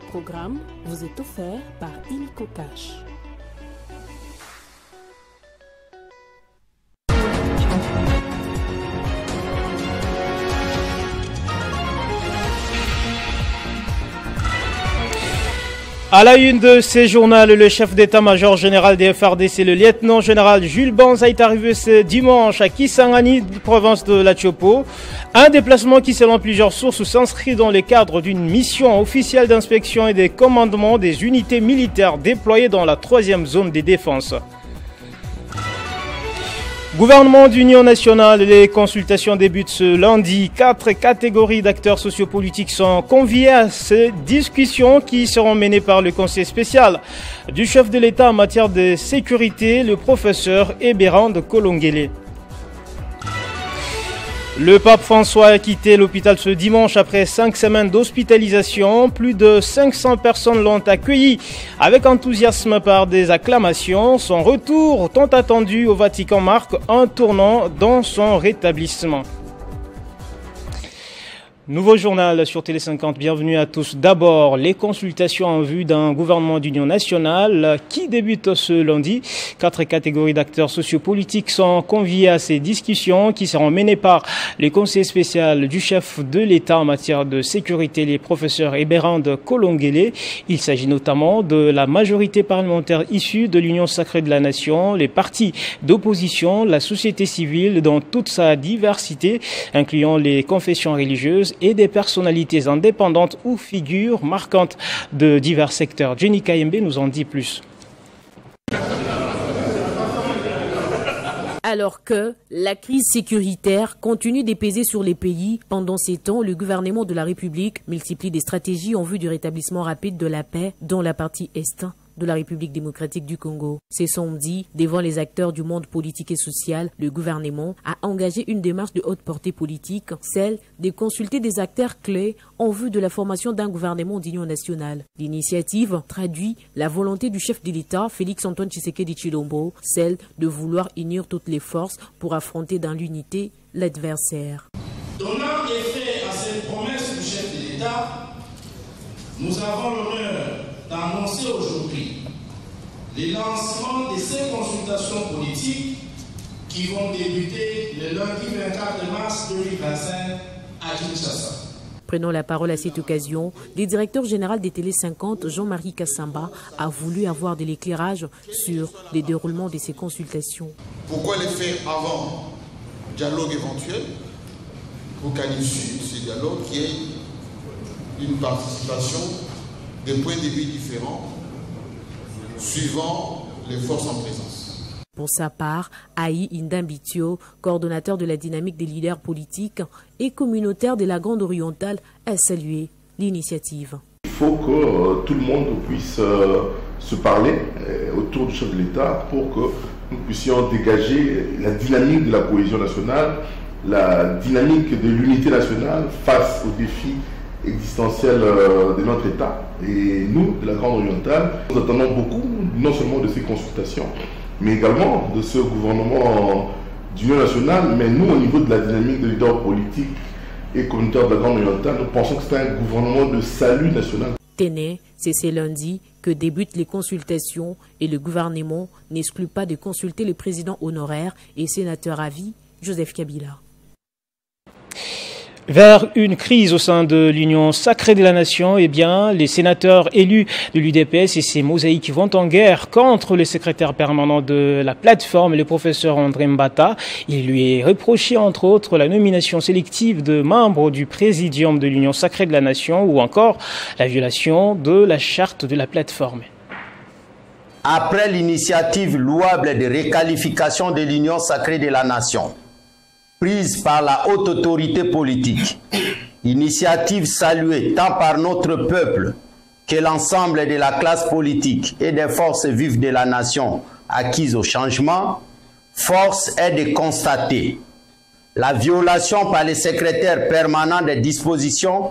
programme vous est offert par Illico Cash. À la une de ces journaux, le chef d'état-major général des FARDC, le lieutenant-général Jules Banza, est arrivé ce dimanche à Kisangani, province de la Tchopo. Un déplacement qui, selon plusieurs sources, s'inscrit dans le cadre d'une mission officielle d'inspection et de commandement des unités militaires déployées dans la 3e zone de défense. Gouvernement d'Union nationale, les consultations débutent ce lundi. 4 catégories d'acteurs sociopolitiques sont conviés à ces discussions qui seront menées par le conseil spécial du chef de l'État en matière de sécurité, le professeur Ebérand Kolongele. Le pape François a quitté l'hôpital ce dimanche après 5 semaines d'hospitalisation. Plus de 500 personnes l'ont accueilli avec enthousiasme par des acclamations. Son retour tant attendu au Vatican marque un tournant dans son rétablissement. Nouveau journal sur Télé 50, bienvenue à tous. D'abord, les consultations en vue d'un gouvernement d'union nationale qui débute ce lundi. 4 catégories d'acteurs sociopolitiques sont conviés à ces discussions qui seront menées par le conseil spécial du chef de l'État en matière de sécurité, les professeurs Ebérand Kolongele. Il s'agit notamment de la majorité parlementaire issue de l'Union sacrée de la nation, les partis d'opposition, la société civile dans toute sa diversité, incluant les confessions religieuses et des personnalités indépendantes ou figures marquantes de divers secteurs. Jenny Kayembe nous en dit plus. Alors que la crise sécuritaire continue de peser sur les pays, pendant ces temps, le gouvernement de la République multiplie des stratégies en vue du rétablissement rapide de la paix dans la partie est de la République démocratique du Congo. Ce samedi, devant les acteurs du monde politique et social, le gouvernement a engagé une démarche de haute portée politique, celle de consulter des acteurs clés en vue de la formation d'un gouvernement d'union nationale. L'initiative traduit la volonté du chef de l'État, Félix-Antoine Tshisekedi Tshilombo, celle de vouloir unir toutes les forces pour affronter dans l'unité l'adversaire. Donnant effet à cette promesse du chef de l'État, nous avons l'honneur d'annoncer aujourd'hui le lancement de ces consultations politiques qui vont débuter le lundi 24 mars 2025 à Kinshasa. Prenant la parole à cette occasion, le directeur général des Télé 50, Jean-Marie Kassamba, a voulu avoir de l'éclairage sur le déroulement de ces consultations. Pourquoi les faire avant dialogue éventuel pour qu'à l'issue de ce dialogue, il y ait une participation des points de vue différents suivant les forces en présence. Pour sa part, Aïe Indambitio, coordonnateur de la dynamique des leaders politiques et communautaires de la Grande Orientale, a salué l'initiative. Il faut que tout le monde puisse se parler autour du chef de l'État pour que nous puissions dégager la dynamique de la cohésion nationale, la dynamique de l'unité nationale face aux défis existentielle de notre État. Et nous, de la Grande Orientale, nous attendons beaucoup, non seulement de ces consultations, mais également de ce gouvernement d'union nationale. Mais nous, au niveau de la dynamique de leaders politiques et communautaires de la Grande Orientale, nous pensons que c'est un gouvernement de salut national. Téné, c'est ce lundi que débutent les consultations et le gouvernement n'exclut pas de consulter le président honoraire et sénateur à vie, Joseph Kabila. Vers une crise au sein de l'Union sacrée de la nation, eh bien, les sénateurs élus de l'UDPS et ses mosaïques vont en guerre contre le secrétaire permanent de la plateforme, le professeur André Mbata. Il lui est reproché, entre autres, la nomination sélective de membres du présidium de l'Union sacrée de la nation ou encore la violation de la charte de la plateforme. Après l'initiative louable de réqualification de l'Union sacrée de la nation, prise par la haute autorité politique, initiative saluée tant par notre peuple que l'ensemble de la classe politique et des forces vives de la nation acquises au changement, force est de constater la violation par le secrétaire permanent des dispositions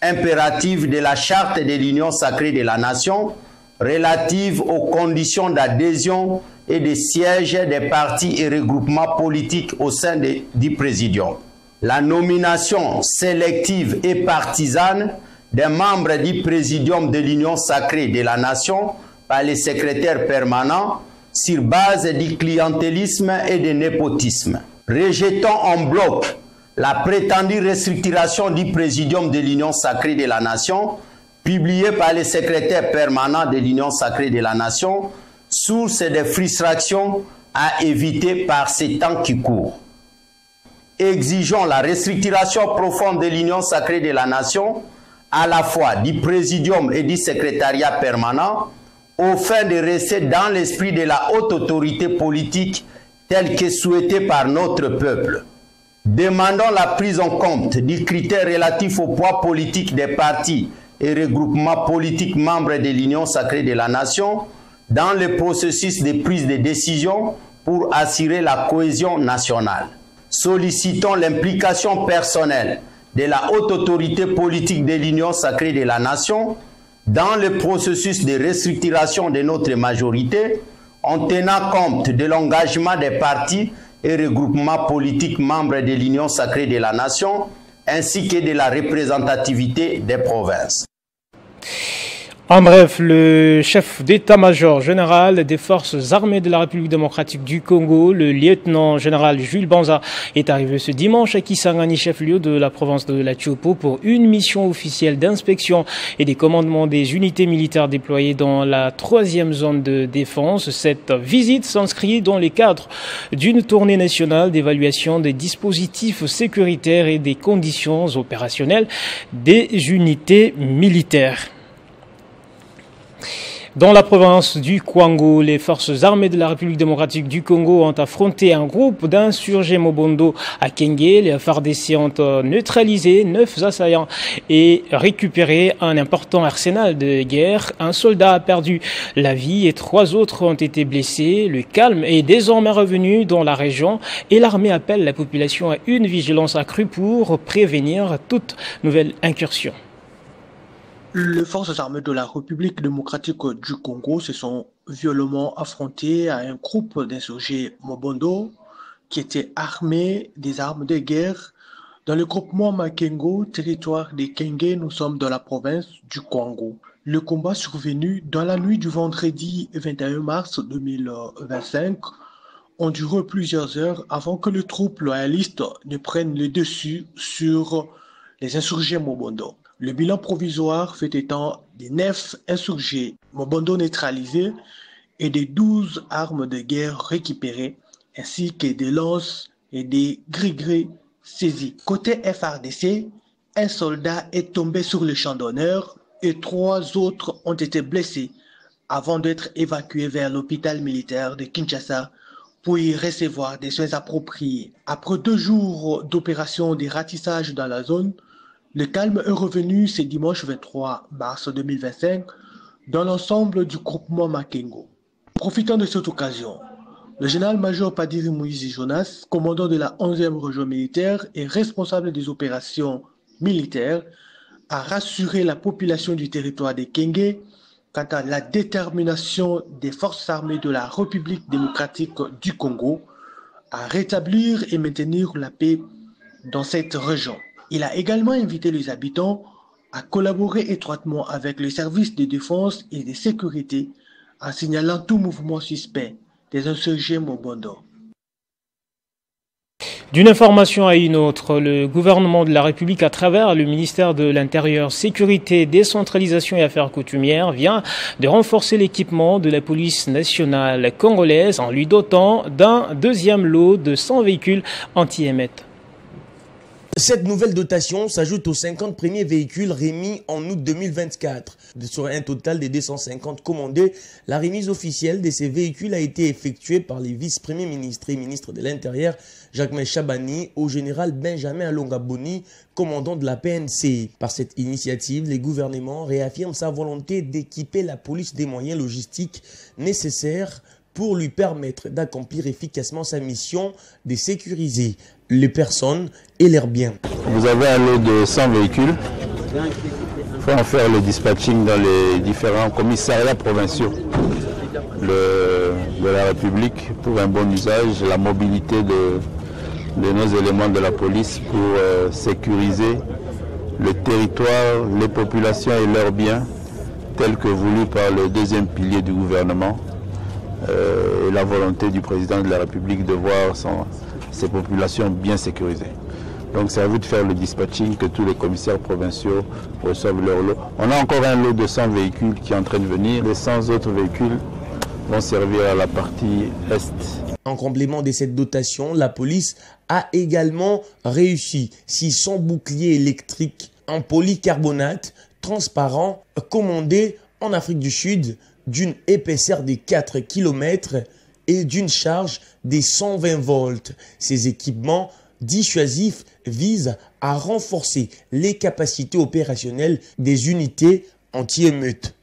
impératives de la charte de l'Union sacrée de la nation relative aux conditions d'adhésion et de sièges des partis et regroupements politiques au sein du présidium. La nomination sélective et partisane des membres du Présidium de l'Union sacrée de la Nation par les secrétaires permanents sur base du clientélisme et du népotisme. Rejetons en bloc la prétendue restructuration du Présidium de l'Union sacrée de la Nation, publiée par les secrétaires permanents de l'Union sacrée de la Nation, source de frustration à éviter par ces temps qui courent. Exigeons la restructuration profonde de l'Union sacrée de la Nation, à la fois du Présidium et du secrétariat permanent, au fin de rester dans l'esprit de la haute autorité politique telle que souhaitée par notre peuple. Demandons la prise en compte du critère relatif au poids politique des partis et regroupements politiques membres de l'Union sacrée de la Nation dans le processus de prise de décision pour assurer la cohésion nationale. Sollicitons l'implication personnelle de la haute autorité politique de l'Union sacrée de la Nation dans le processus de restructuration de notre majorité en tenant compte de l'engagement des partis et regroupements politiques membres de l'Union sacrée de la Nation ainsi que de la représentativité des provinces. En bref, le chef d'état-major général des forces armées de la République démocratique du Congo, le lieutenant-général Jules Banza, est arrivé ce dimanche à Kisangani, chef-lieu de la province de la Tchopo, pour une mission officielle d'inspection et des commandements des unités militaires déployées dans la 3e zone de défense. Cette visite s'inscrit dans le cadre d'une tournée nationale d'évaluation des dispositifs sécuritaires et des conditions opérationnelles des unités militaires. Dans la province du Kwango, les forces armées de la République démocratique du Congo ont affronté un groupe d'insurgés Mobondo à Kenge. Les FARDC ont neutralisé 9 assaillants et récupéré un important arsenal de guerre. Un soldat a perdu la vie et 3 autres ont été blessés. Le calme est désormais revenu dans la région et l'armée appelle la population à une vigilance accrue pour prévenir toute nouvelle incursion. Les forces armées de la République démocratique du Congo se sont violemment affrontées à un groupe d'insurgés Mobondo qui étaient armés des armes de guerre dans le groupement Makengo, territoire de Kenge. Nous sommes dans la province du Congo. Le combat survenu dans la nuit du vendredi 21 mars 2025 ont duré plusieurs heures avant que les troupes loyalistes ne prennent le dessus sur les insurgés Mobondo. Le bilan provisoire fait état des 9 insurgés Mobondo neutralisés et des 12 armes de guerre récupérées, ainsi que des lances et des gris-gris saisis. Côté FARDC, un soldat est tombé sur le champ d'honneur et 3 autres ont été blessés avant d'être évacués vers l'hôpital militaire de Kinshasa pour y recevoir des soins appropriés. Après 2 jours d'opération de ratissage dans la zone, le calme est revenu ce dimanche 23 mars 2025 dans l'ensemble du groupement Makengo. Profitant de cette occasion, le général-major Padiri Moïse Jonas, commandant de la 11e région militaire et responsable des opérations militaires, a rassuré la population du territoire de Kenge quant à la détermination des forces armées de la République démocratique du Congo à rétablir et maintenir la paix dans cette région. Il a également invité les habitants à collaborer étroitement avec les services de défense et de sécurité en signalant tout mouvement suspect des insurgés Mobondo. D'une information à une autre, le gouvernement de la République, à travers le ministère de l'Intérieur, Sécurité, Décentralisation et Affaires coutumières, vient de renforcer l'équipement de la police nationale congolaise en lui dotant d'un 2e lot de 100 véhicules anti-émettes. Cette nouvelle dotation s'ajoute aux 50 premiers véhicules remis en août 2024. Sur un total de 250 commandés, la remise officielle de ces véhicules a été effectuée par les vice-premiers ministres et ministres de l'Intérieur, Jacques Chabani, au général Benjamin Alongaboni, commandant de la PNC. Par cette initiative, le gouvernement réaffirme sa volonté d'équiper la police des moyens logistiques nécessaires pour lui permettre d'accomplir efficacement sa mission de sécuriser les personnes et leurs biens. Vous avez un lot de 100 véhicules. Il faut en faire le dispatching dans les différents commissariats provinciaux de la République pour un bon usage, la mobilité de nos éléments de la police pour sécuriser le territoire, les populations et leurs biens, tels que voulus par le deuxième pilier du gouvernement, et la volonté du président de la République de voir ces populations bien sécurisées. Donc c'est à vous de faire le dispatching, que tous les commissaires provinciaux reçoivent leur lot. On a encore un lot de 100 véhicules qui est en train de venir. Les 100 autres véhicules vont servir à la partie est. En complément de cette dotation, la police a également réussi 600 boucliers électriques en polycarbonate transparent commandés en Afrique du Sud d'une épaisseur de 4 km et d'une charge de 120 volts. Ces équipements dissuasifs visent à renforcer les capacités opérationnelles des unités anti-émeutes.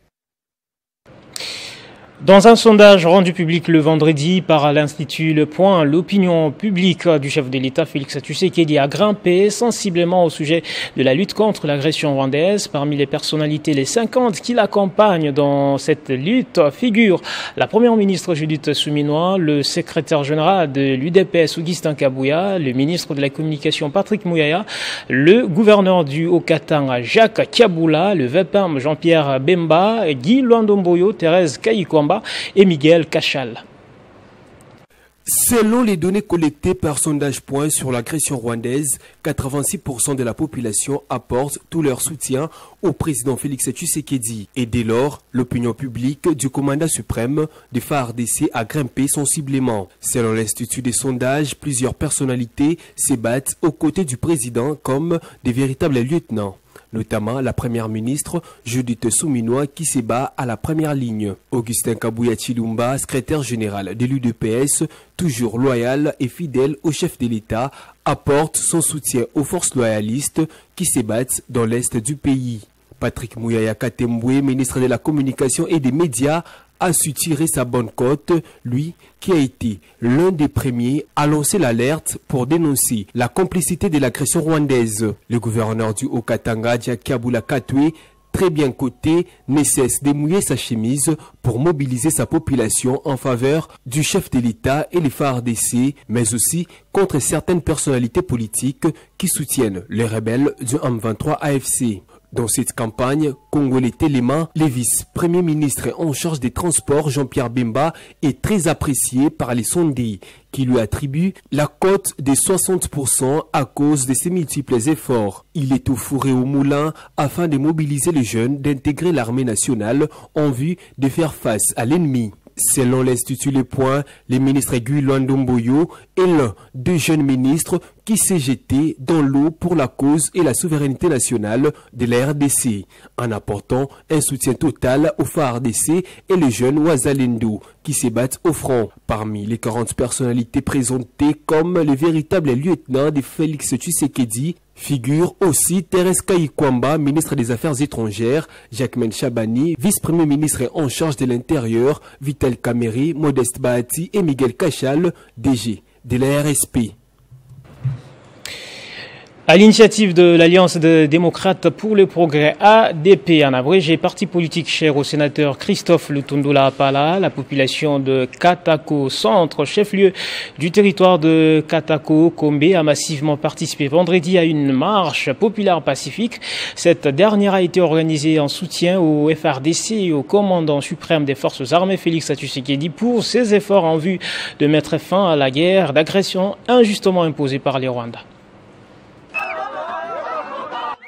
Dans un sondage rendu public le vendredi par l'Institut Le Point, l'opinion publique du chef de l'État, Félix Tshisekedi, a grimpé sensiblement au sujet de la lutte contre l'agression rwandaise. Parmi les personnalités, les 50 qui l'accompagnent dans cette lutte figurent la première ministre Judith Suminwa, le secrétaire général de l'UDPS Augustin Kabouya, le ministre de la Communication Patrick Mouyaya, le gouverneur du Haut-Katanga Jacques Kiaboula, le VPAM Jean-Pierre Bemba, Guy Luandomboyo, Thérèse Kayikwamba et Miguel Cachal. Selon les données collectées par Sondage Point sur l'agression rwandaise, 86% de la population apporte tout leur soutien au président Félix Tshisekedi. Et dès lors, l'opinion publique du commandant suprême du FARDC a grimpé sensiblement. Selon l'Institut des sondages, plusieurs personnalités se battent aux côtés du président comme des véritables lieutenants. Notamment la première ministre Judith Suminwa qui se bat à la première ligne. Augustin Kabouya Chilumba, secrétaire général de l'UDPS, toujours loyal et fidèle au chef de l'État, apporte son soutien aux forces loyalistes qui se battent dans l'est du pays. Patrick Mouyaya Katembwe, ministre de la Communication et des Médias, a su tirer sa bonne cote, lui qui a été l'un des premiers à lancer l'alerte pour dénoncer la complicité de l'agression rwandaise. Le gouverneur du Haut-Katanga, Kiaboula Katwe, très bien coté, ne cesse de mouiller sa chemise pour mobiliser sa population en faveur du chef de l'État et les FARDC, mais aussi contre certaines personnalités politiques qui soutiennent les rebelles du M23 AFC. Dans cette campagne, Congolais Téléma, le vice-premier ministre en charge des transports Jean-Pierre Bemba est très apprécié par les sondés qui lui attribuent la cote de 60% à cause de ses multiples efforts. Il est au four et au moulin afin de mobiliser les jeunes d'intégrer l'armée nationale en vue de faire face à l'ennemi. Selon l'Institut Le Point, le ministre Guy Luandomboyo est l'un des jeunes ministres qui s'est jeté dans l'eau pour la cause et la souveraineté nationale de la RDC, en apportant un soutien total aux FARDC et les jeunes Ouazalendo qui se battent au front. Parmi les 40 personnalités présentées comme les véritables lieutenants de Félix Tshisekedi, figure aussi Thérèse Kayikwamba, ministre des Affaires étrangères, Jacquemaine Chabani, vice-premier ministre en charge de l'Intérieur, Vital Kamerhe, Modeste Bahati et Miguel Cachal, DG de la RSP. À l'initiative de l'Alliance des démocrates pour le progrès ADP, en abrégé, parti politique cher au sénateur Christophe Lutundula Apala, la population de Katako Centre, chef-lieu du territoire de Katako Kombe, a massivement participé vendredi à une marche populaire pacifique. Cette dernière a été organisée en soutien au FARDC et au commandant suprême des forces armées Félix Tshisekedi pour ses efforts en vue de mettre fin à la guerre d'agression injustement imposée par les Rwandais.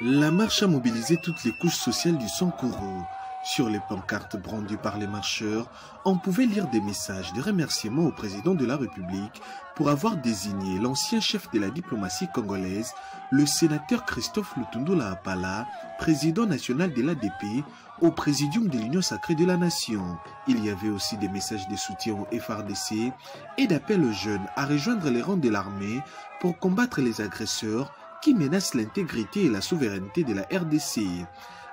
La marche a mobilisé toutes les couches sociales du Sankuru. Sur les pancartes brandies par les marcheurs, on pouvait lire des messages de remerciements au président de la République pour avoir désigné l'ancien chef de la diplomatie congolaise, le sénateur Christophe Lutundula Apala, président national de l'ADP, au présidium de l'Union sacrée de la Nation. Il y avait aussi des messages de soutien au FARDC et d'appel aux jeunes à rejoindre les rangs de l'armée pour combattre les agresseurs qui menace l'intégrité et la souveraineté de la RDC.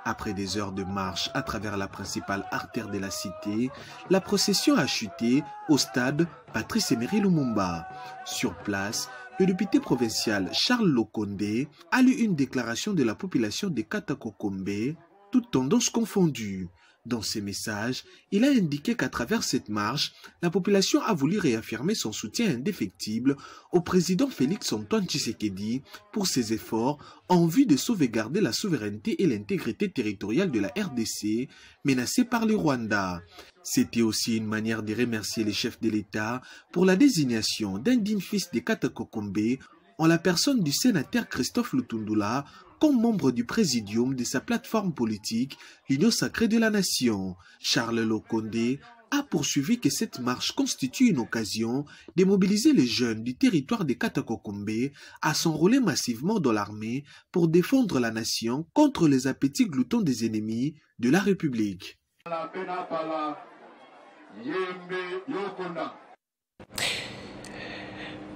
Après des heures de marche à travers la principale artère de la cité, la procession a chuté au stade Patrice Emery Lumumba. Sur place, le député provincial Charles Lokonde a lu une déclaration de la population de Katako Kombe, toutes tendances confondues. Dans ses messages, il a indiqué qu'à travers cette marche, la population a voulu réaffirmer son soutien indéfectible au président Félix-Antoine Tshisekedi pour ses efforts en vue de sauvegarder la souveraineté et l'intégrité territoriale de la RDC menacée par le Rwanda. C'était aussi une manière de remercier les chefs de l'État pour la désignation d'un digne fils de Kata Kokombe en la personne du sénateur Christophe Lutundula comme membre du présidium de sa plateforme politique, l'Union sacrée de la nation. Charles Lokonde a poursuivi que cette marche constitue une occasion de mobiliser les jeunes du territoire de Katakokombe à s'enrôler massivement dans l'armée pour défendre la nation contre les appétits gloutons des ennemis de la République.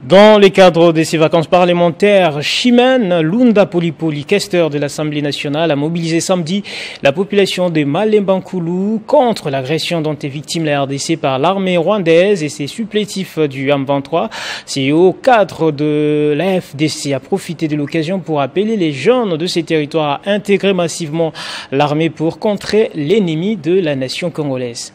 Dans le cadre de ses vacances parlementaires, Chimène Lunda Polipoli, questeur de l'Assemblée nationale, a mobilisé samedi la population de Malemba-Nkulu contre l'agression dont est victime la RDC par l'armée rwandaise et ses supplétifs du M23. C'est au cadre de la FDC a profité de l'occasion pour appeler les jeunes de ces territoires à intégrer massivement l'armée pour contrer l'ennemi de la nation congolaise.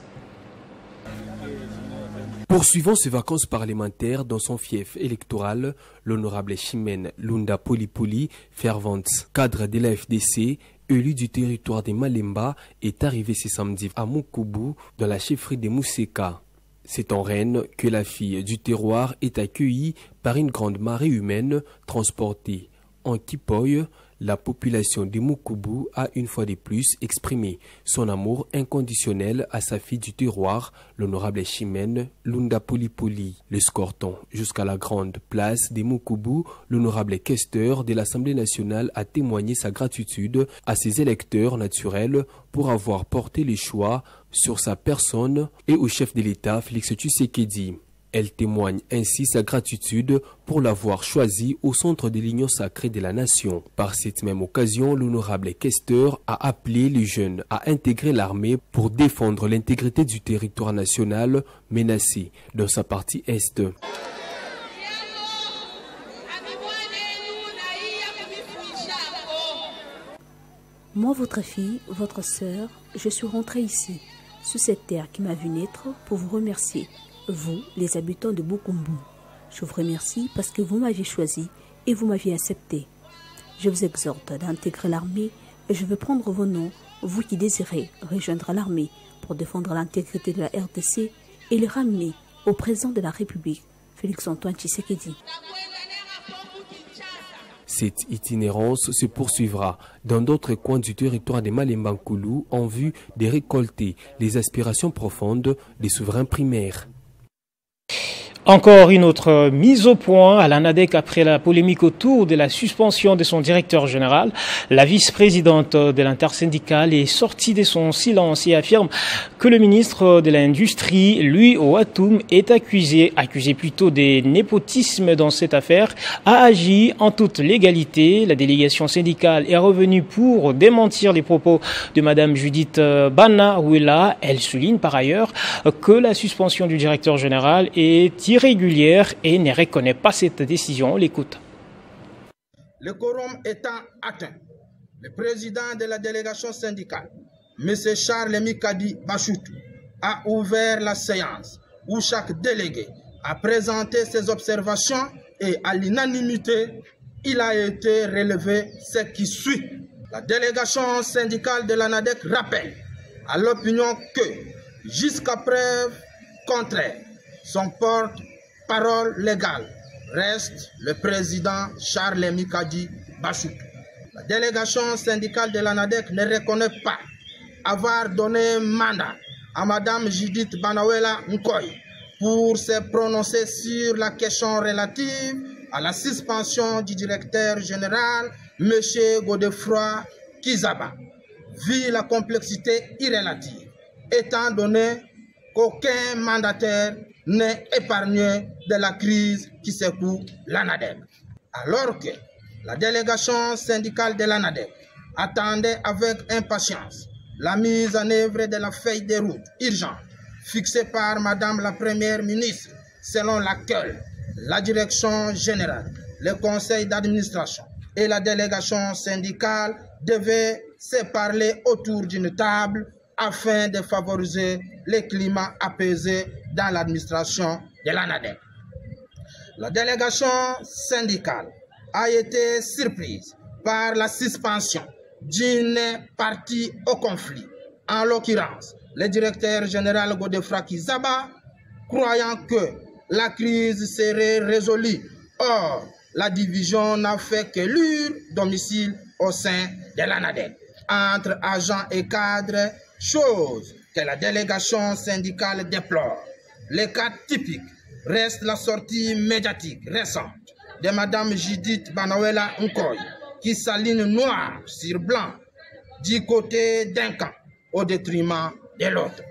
Poursuivant ses vacances parlementaires dans son fief électoral, l'honorable Chimène Lunda Polipoli, fervente cadre de la FDC, élu du territoire des Malemba, est arrivé ce samedi à Mukubu, dans la chefferie de Museka. C'est en Rennes que la fille du terroir est accueillie par une grande marée humaine transportée en Kipoy. La population de Mukubu a une fois de plus exprimé son amour inconditionnel à sa fille du terroir, l'honorable Chimène Lunda Polipoli. L'escortant jusqu'à la grande place de Mukubu, l'honorable questeur de l'Assemblée nationale a témoigné sa gratitude à ses électeurs naturels pour avoir porté les choix sur sa personne et au chef de l'État Félix Tshisekedi. Elle témoigne ainsi sa gratitude pour l'avoir choisi au centre de l'Union sacrée de la nation. Par cette même occasion, l'honorable questeur a appelé les jeunes à intégrer l'armée pour défendre l'intégrité du territoire national menacé dans sa partie est. Moi, votre fille, votre sœur, je suis rentrée ici, sous cette terre qui m'a vu naître, pour vous remercier. Vous, les habitants de Bukumbu, je vous remercie parce que vous m'aviez choisi et vous m'aviez accepté. Je vous exhorte d'intégrer l'armée et je veux prendre vos noms, vous qui désirez rejoindre l'armée pour défendre l'intégrité de la RDC et les ramener au président de la République, Félix-Antoine Tshisekedi. Cette itinérance se poursuivra dans d'autres coins du territoire de Malemba-Nkulu en vue de récolter les aspirations profondes des souverains primaires. Encore une autre mise au point à l'ANADEC après la polémique autour de la suspension de son directeur général. La vice-présidente de l'intersyndicale est sortie de son silence et affirme que le ministre de l'Industrie, Louis Ouatoum, est accusé plutôt de népotisme dans cette affaire, a agi en toute légalité. La délégation syndicale est revenue pour démentir les propos de Madame Judith Banawela. Elle souligne par ailleurs que la suspension du directeur général est irrégulière et ne reconnaît pas cette décision. On l'écoute. Le quorum étant atteint, le président de la délégation syndicale, M. Charles Mikadi Bachoutou, a ouvert la séance où chaque délégué a présenté ses observations et à l'unanimité, il a été relevé ce qui suit. La délégation syndicale de l'ANADEC rappelle à l'opinion que, jusqu'à preuve contraire, son porte-parole légal reste le président Charles Mikadi Bachoutou. La délégation syndicale de l'ANADEC ne reconnaît pas avoir donné mandat à Mme Judith Banawela Nkoy pour se prononcer sur la question relative à la suspension du directeur général, M. Godefroy Kizaba, vu la complexité irrélative, étant donné qu'aucun mandataire n'est épargné de la crise qui secoue l'ANADEC. Alors que la délégation syndicale de l'ANADEC attendait avec impatience la mise en œuvre de la feuille de route urgente fixée par Madame la Première ministre, selon laquelle la direction générale, le conseil d'administration et la délégation syndicale devaient se parler autour d'une table afin de favoriser le climat apaisé dans l'administration de l'ANADEC. La délégation syndicale a été surprise par la suspension d'une partie au conflit, en l'occurrence le directeur général Godefroid Kizaba, croyant que la crise serait résolue. Or, la division n'a fait qu'élire domicile au sein de l'ANADEC entre agents et cadres, chose que la délégation syndicale déplore. Le cas typique reste la sortie médiatique récente de Mme Judith Banawela Nkoy, qui s'aligne noir sur blanc du côté d'un camp au détriment de l'autre.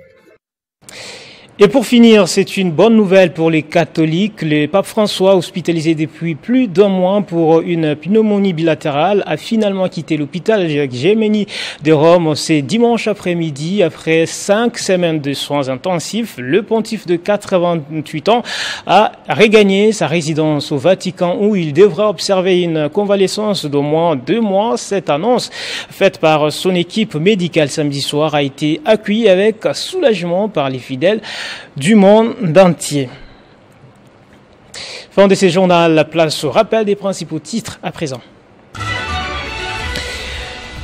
Et pour finir, c'est une bonne nouvelle pour les catholiques. Le pape François, hospitalisé depuis plus d'un mois pour une pneumonie bilatérale, a finalement quitté l'hôpital Gemelli de Rome ce dimanche après-midi. Après 5 semaines de soins intensifs, le pontife de 88 ans a regagné sa résidence au Vatican où il devra observer une convalescence d'au moins 2 mois. Cette annonce, faite par son équipe médicale samedi soir, a été accueillie avec soulagement par les fidèles du monde entier. Fin de ces journaux, la place au rappel des principaux titres à présent.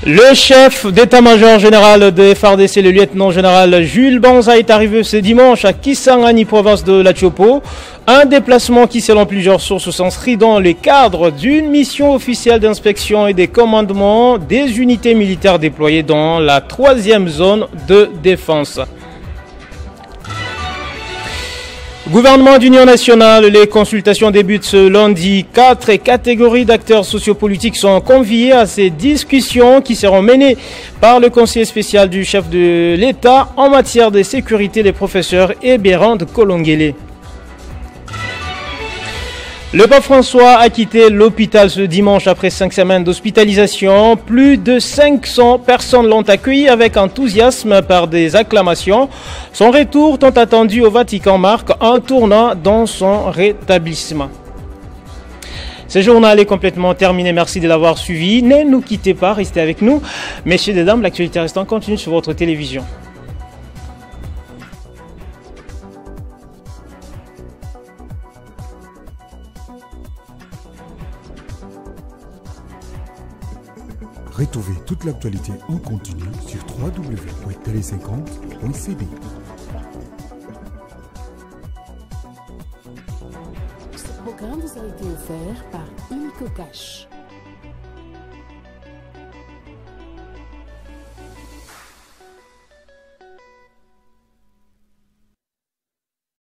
Le chef d'état-major général de FARDC, le lieutenant-général Jules Banza, est arrivé ce dimanche à Kisangani, province de la Tchopo. Un déplacement qui, selon plusieurs sources, s'inscrit dans le cadre d'une mission officielle d'inspection et de commandement des unités militaires déployées dans la 3e zone de défense. Gouvernement d'Union nationale, les consultations débutent ce lundi. 4 catégories d'acteurs sociopolitiques sont conviés à ces discussions qui seront menées par le conseiller spécial du chef de l'État en matière de sécurité des professeurs et Bérande Kolongele. Le pape François a quitté l'hôpital ce dimanche après 5 semaines d'hospitalisation. Plus de 500 personnes l'ont accueilli avec enthousiasme par des acclamations. Son retour tant attendu au Vatican marque un tournant dans son rétablissement. Ce journal est complètement terminé. Merci de l'avoir suivi. Ne nous quittez pas, restez avec nous. Messieurs et dames, l'actualité restante continue sur votre télévision. Retrouvez toute l'actualité en continu sur www.tele50.cd. Ce programme vous a été offert par Illico Cash.